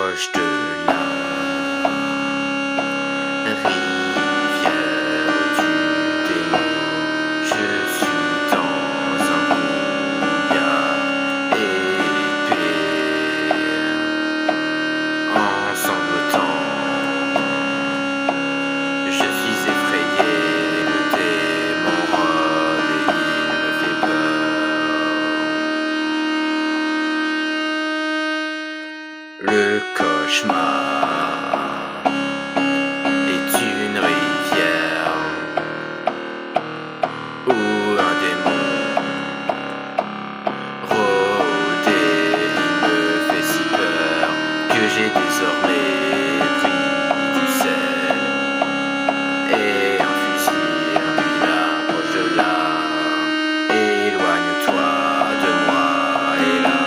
proche de la rivière du démon. Je suis dans un brouillard épais, en sanglotant. Je suis effrayé, le démon rôde et il me fait peur. Le cauchemar est une rivière où un démon rôde et il me fait si peur que j'ai désormais pris du sel et un fusil, puis là, proche de là. Éloigne-toi de moi et là.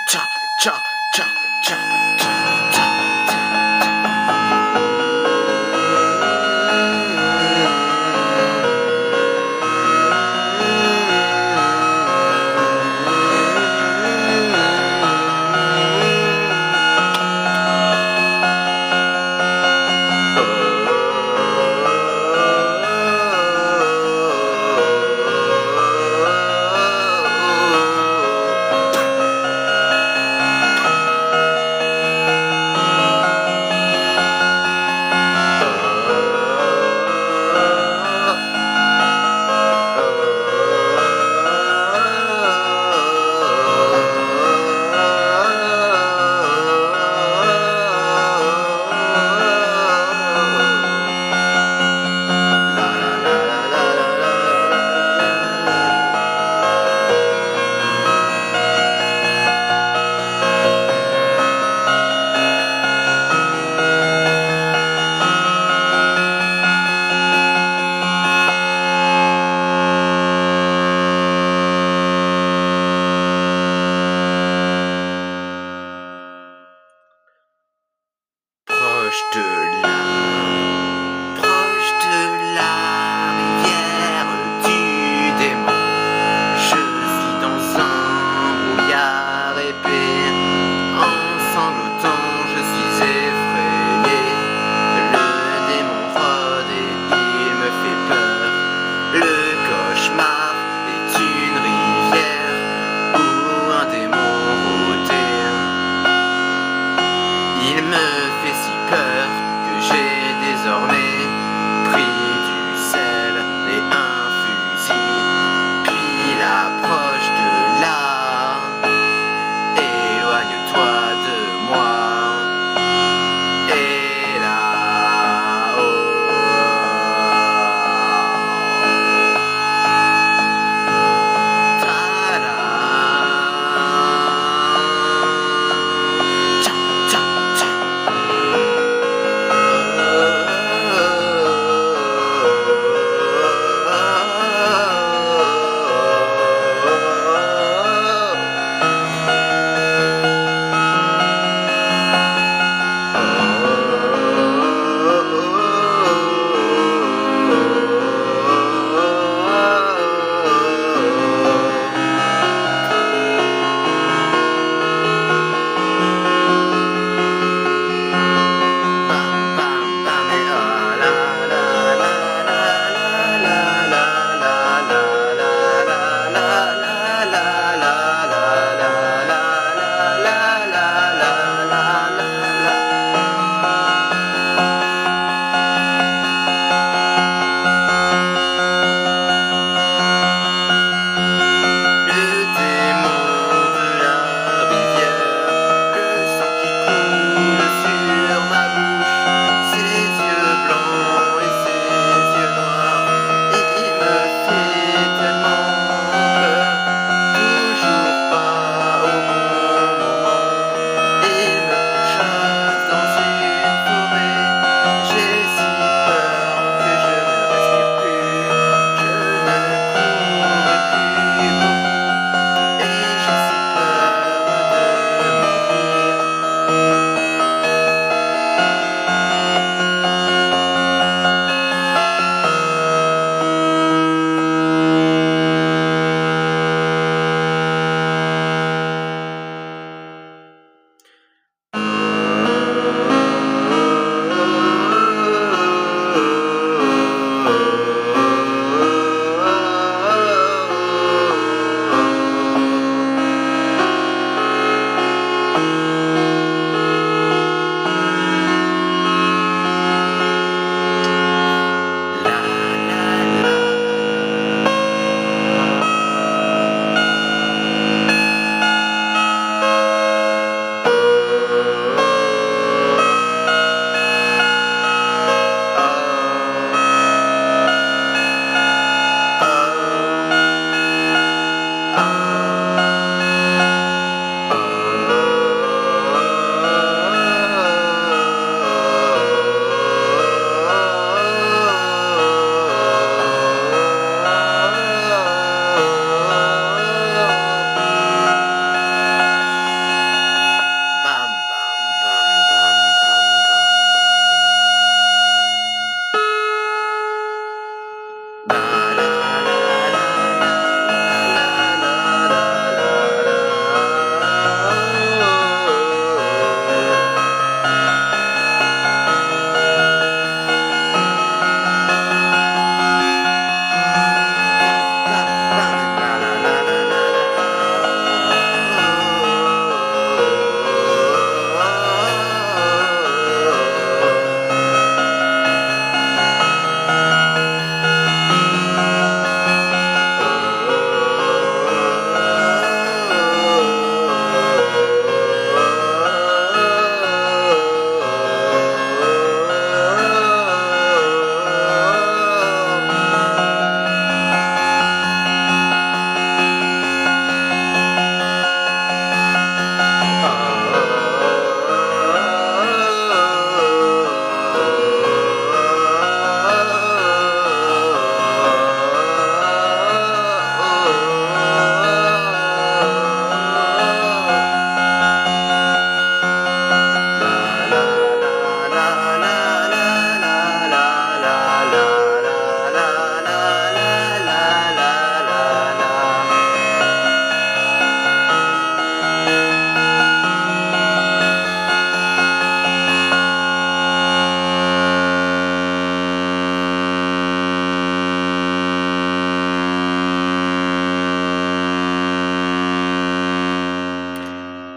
Tcha, tcha, tcha, tcha, tcha, tcha,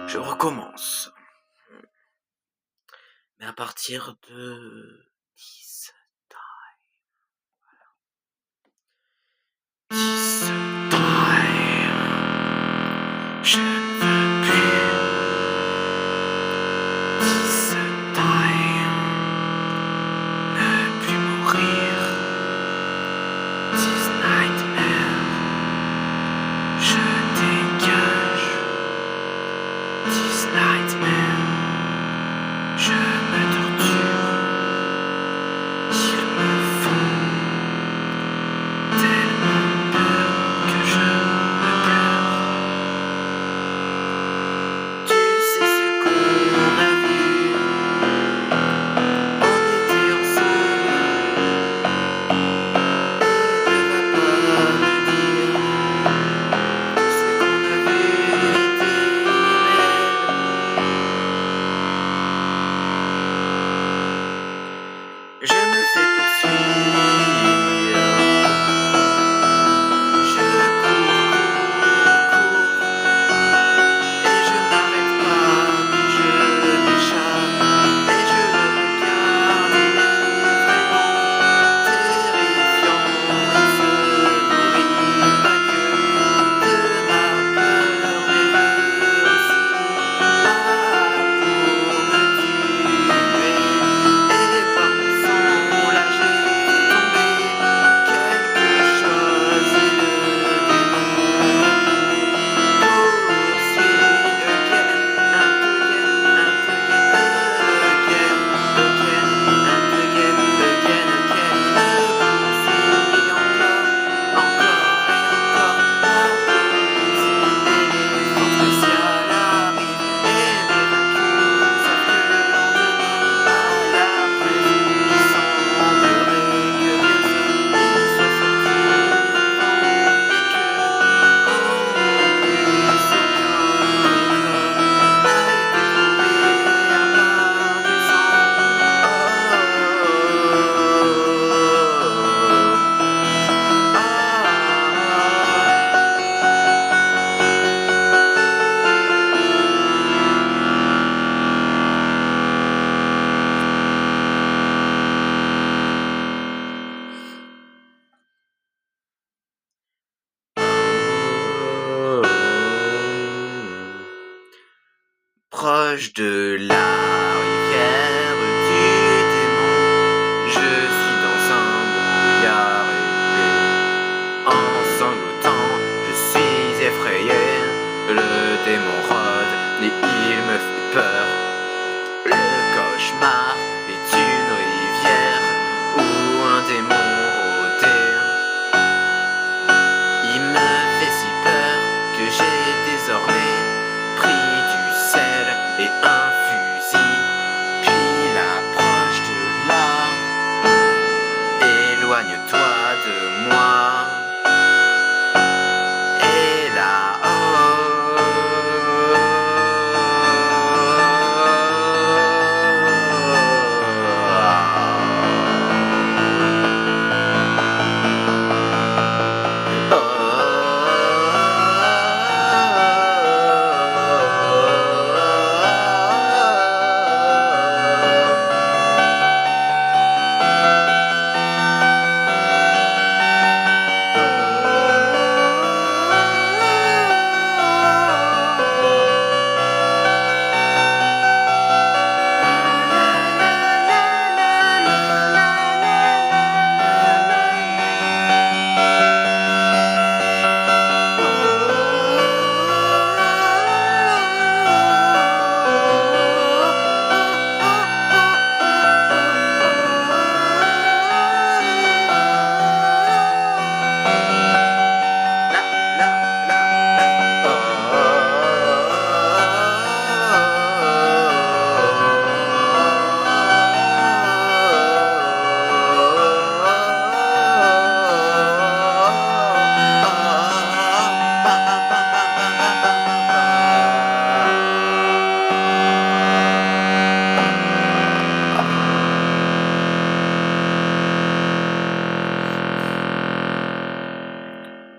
Je recommence. Mais à partir de 10 time, je ne veux plus. 10 time, ne plus mourir. 10 nightmare, je dégage. 10 nightmare, je me torture. Ils me font tellement peur que je me pleure. Tu sais ce qu'on a vu, on était ensemble. Et ne va pas me dire que ce qu'on a vu était réel. Je me fais poursuivre. Je cours, et je n'arrête pas, puis je m'échappe, et je le regarde, il est vraiment terrifiant. Il se nourrit pas que de ma peur, mais veut aussi là pour me tuer. Et par mon sang, là j'ai tombé quelque chose, et le démon poursuit again and again and again, again and again. Il me poursuit encore et encore. La police et les forces spéciales arrivent, et les vaincus savent que le lendemain, à la presse, il semblerait que personne n'y soit sorti vivant, et que, en plus, aucun corps n'a été trouvé à part du Proche de la rivière du démon, je suis dans un brouillard épais. En sanglotant, je suis effrayé. Le démon rôde et il me fait peur. Le cauchemar est une rivière où un démon rôdait. Il me fait si peur que j'ai désormais pris du sel et un fusil, puis l'approche de là. Éloigne-toi de moi. Et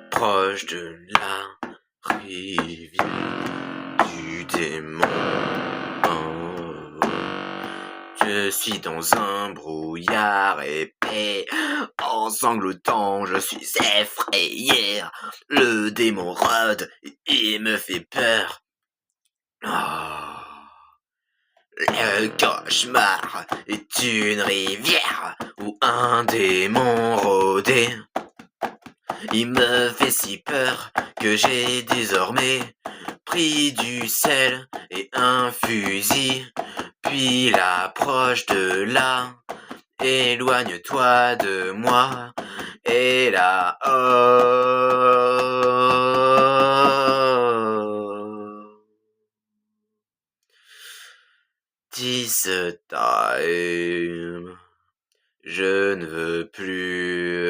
proche de la rivière du démons. Je suis dans un brouillard épais, en sanglotant je suis effrayé. Le démon rôde, il me fait peur. Le cauchemar est une rivière où un démon rôdait. Il me fait si peur que j'ai désormais pris du sel et un fusil. Puis l'approche de là, éloigne-toi de moi. Et là, this time, je ne veux plus.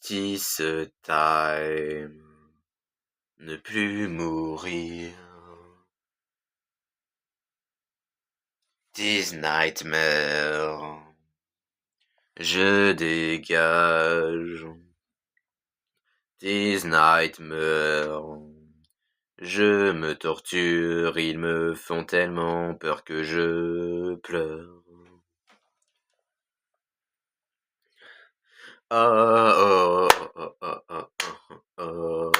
This time, ne plus mourir. This nightmare, je dégage. This nightmare, je me torture, ils me font tellement peur que je pleure. Oh, oh, oh, oh, oh,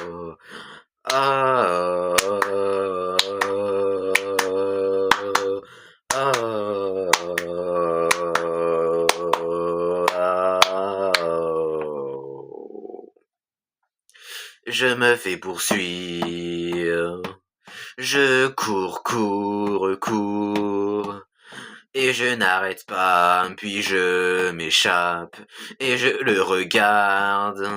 oh, Je me fais poursuivre, je cours, et je n'arrête pas, puis je m'échappe, et je le regarde.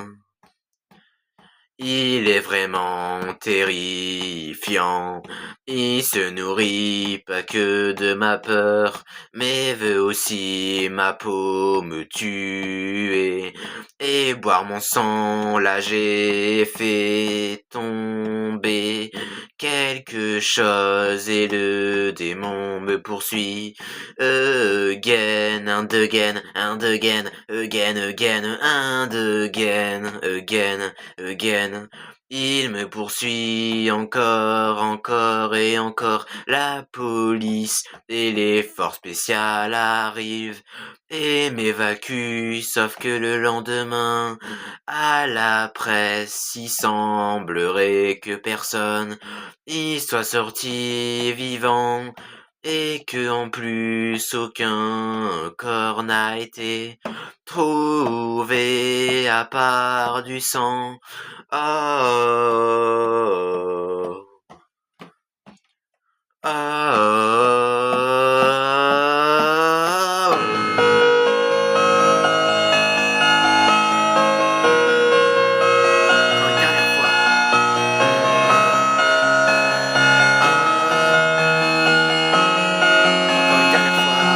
Il est vraiment terrifiant, il se nourrit pas que de ma peur, mais veut aussi ma peau me tuer, et boire mon sang. Là j'ai fait tomber quelque chose, et le démon me poursuit. Again, and again, and again, again, again, and again, again, again. Il me poursuit encore et encore. La police et les forces spéciales arrivent et m'évacuent, sauf que le lendemain, à la presse, il semblerait que personne y soit sorti vivant, et que en plus aucun corps n'a été trouvé à part du sang. Oh, oh, Encore une dernière fois. Encore une dernière fois.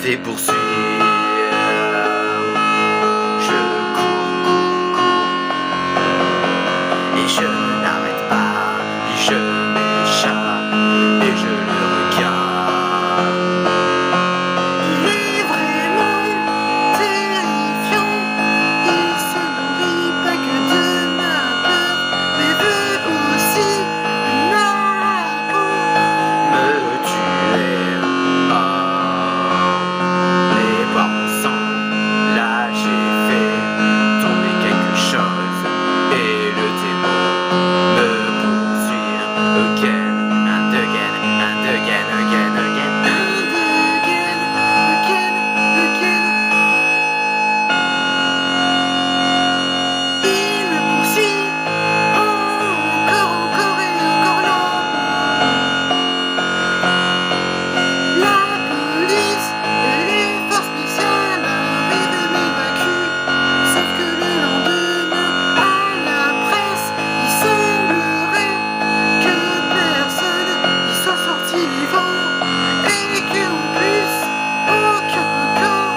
vais poursuivre. Je cours, et je ne n'arrête pas, et je m'échappe, et je le regarde. Il est vraiment terrifiant, il se nourrit pas que de ma peur, mais veut aussi ma peau, me tuer. Et par mon sang, là j'ai fait tomber quelque chose, et le démon me poursuit again and again and again, again, again, and again, again, again. Il me poursuit encore et encore lentement. La police et les forces spéciales arrivent et m'évacuent. Sauf que le lendemain, à la presse, il semblerait que personne n'y soit sorti vivant, et qu'en plus, aucun corps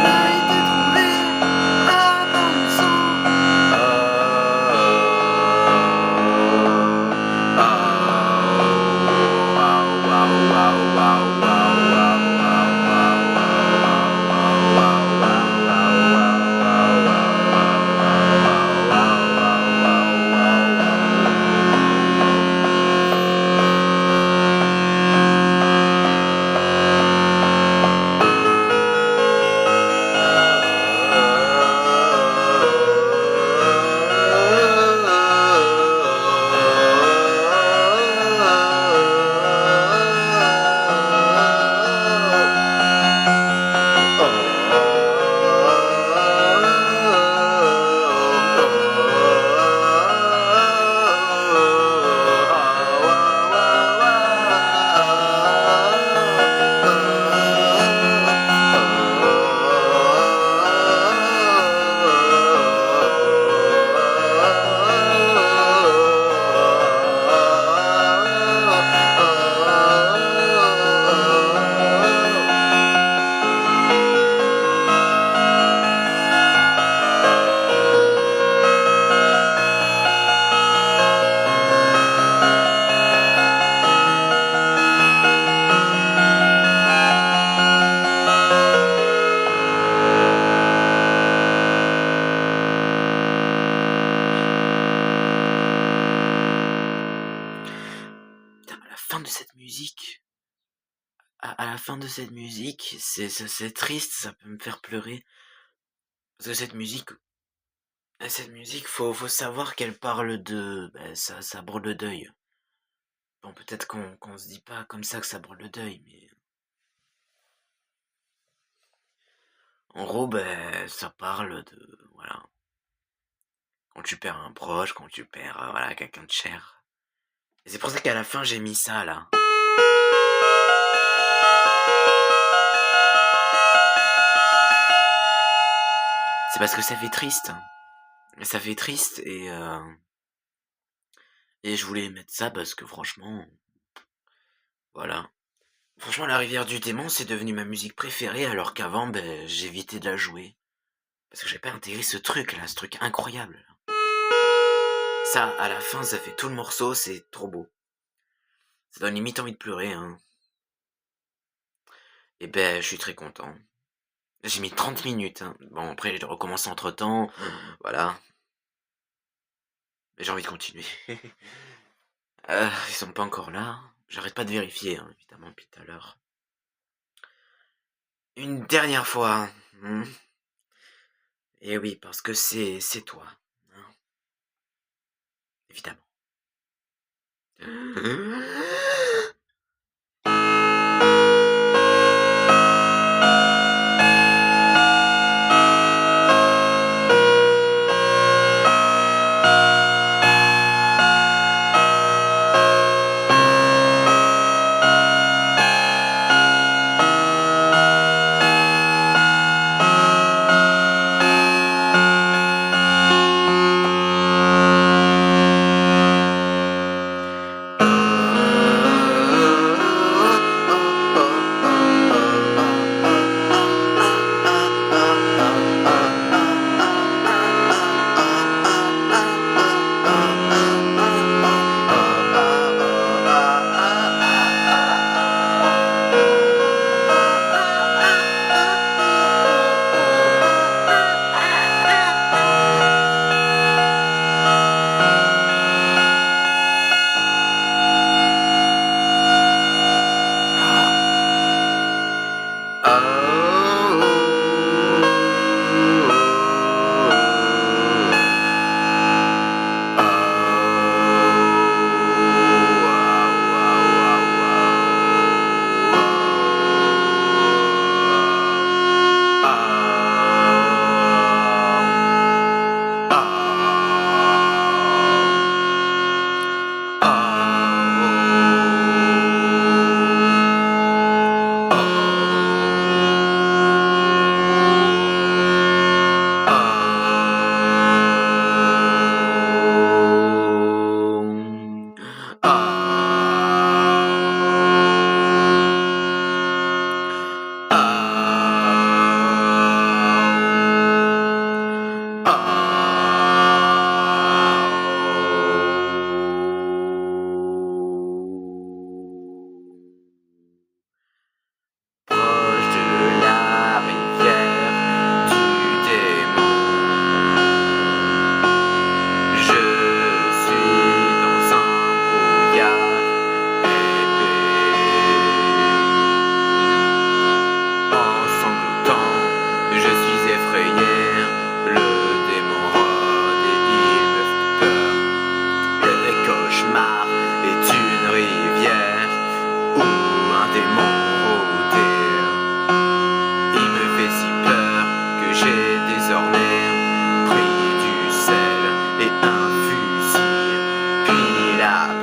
n'a été trouvé à part le sang. À la fin de cette musique, c'est triste, ça peut me faire pleurer. Parce que cette musique, faut savoir qu'elle parle de, ça brûle le deuil. Bon, peut-être qu'on se dit pas comme ça que ça brûle le deuil, mais en gros, ça parle de, voilà, quand tu perds un proche, quand tu perds, voilà, quelqu'un de cher. Et c'est pour ça qu'à la fin, j'ai mis ça, là. C'est parce que ça fait triste. Ça fait triste, et je voulais mettre ça parce que franchement, voilà. Franchement, La Rivière du Démon, c'est devenu ma musique préférée, alors qu'avant, j'évitais de la jouer. Parce que j'ai pas intégré ce truc là, ce truc incroyable. Ça, à la fin, ça fait tout le morceau, c'est trop beau. Ça donne limite envie de pleurer, hein. Et je suis très content. J'ai mis 30 minutes, hein. Bon, après, je recommence entre temps, voilà. Mais j'ai envie de continuer. Ils sont pas encore là. J'arrête pas de vérifier, hein, évidemment, depuis tout à l'heure. Une dernière fois. Et oui, parce que c'est toi, hein, évidemment.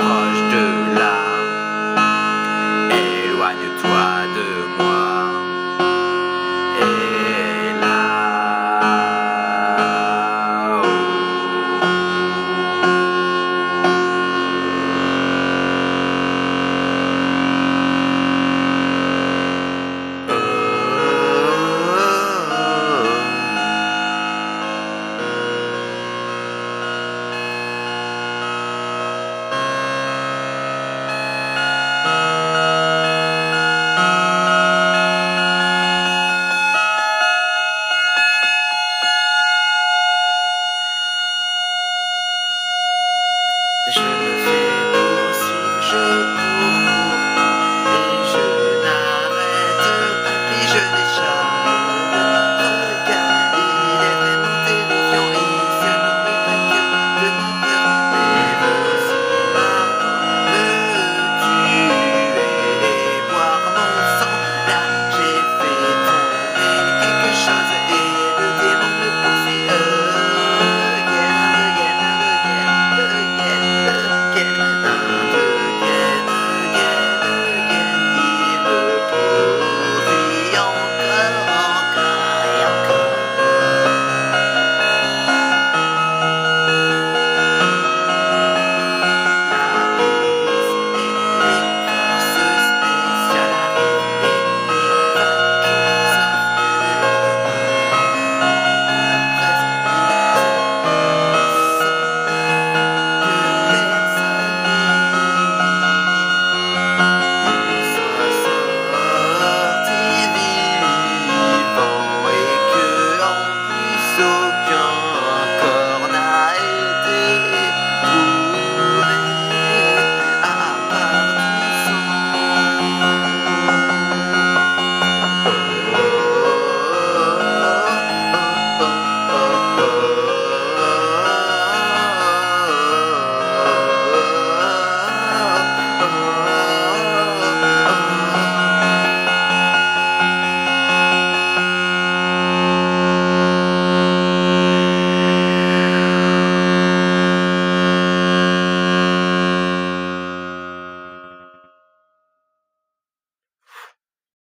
proche de là. Éloigne-toi de moi. Et je